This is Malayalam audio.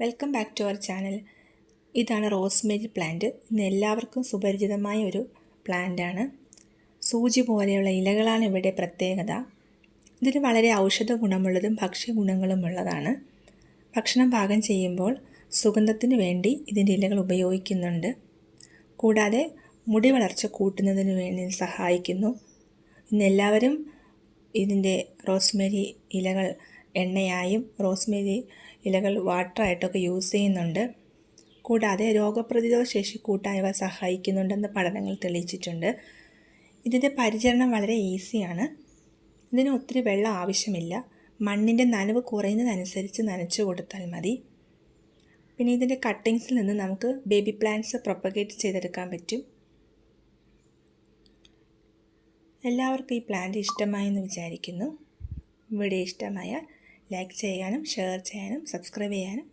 Welcome back to our channel. ഇതാണ് റോസ്മേരി പ്ലാന്റ്. ഇന്ന് എല്ലാവർക്കും സുപരിചിതമായ ഒരു പ്ലാന്റാണ്. സൂചി പോലെയുള്ള ഇലകളാണ് ഇവിടെ പ്രത്യേകത. ഇതിന് വളരെ ഔഷധ ഗുണമുള്ളതും ഭക്ഷ്യ ഗുണങ്ങളുമുള്ളതാണ്. ഭക്ഷണം പാകം ചെയ്യുമ്പോൾ സുഗന്ധത്തിന് വേണ്ടി ഇതിൻ്റെ ഇലകൾ ഉപയോഗിക്കുന്നുണ്ട്. കൂടാതെ മുടി വളർച്ച കൂട്ടുന്നതിന് വേണ്ടി സഹായിക്കുന്നു. ഇന്ന് എല്ലാവരും ഇതിൻ്റെ റോസ്മേരി ഇലകൾ എണ്ണയായും റോസ്മേരി ഇലകൾ വാട്ടറായിട്ടൊക്കെ യൂസ് ചെയ്യുന്നുണ്ട്. കൂടാതെ രോഗപ്രതിരോധ ശേഷി കൂട്ടായവ സഹായിക്കുന്നുണ്ടെന്ന് പഠനങ്ങൾ തെളിയിച്ചിട്ടുണ്ട്. ഇതിൻ്റെ പരിചരണം വളരെ ഈസിയാണ്. ഇതിന് ഒത്തിരി വെള്ളം ആവശ്യമില്ല. മണ്ണിൻ്റെ നനവ് കുറയുന്നതനുസരിച്ച് നനച്ചു കൊടുത്താൽ മതി. പിന്നെ ഇതിൻ്റെ കട്ടിങ്സിൽ നിന്ന് നമുക്ക് ബേബി പ്ലാന്റ്സ് പ്രൊപ്പഗേറ്റ് ചെയ്തെടുക്കാൻ പറ്റും. എല്ലാവർക്കും ഈ പ്ലാന്റ് ഇഷ്ടമായെന്ന് വിചാരിക്കുന്നു. വീഡിയോ ഇഷ്ടമായാൽ ലൈക്ക് ചെയ്യാനും ഷെയർ ചെയ്യാനും സബ്സ്ക്രൈബ് ചെയ്യാനും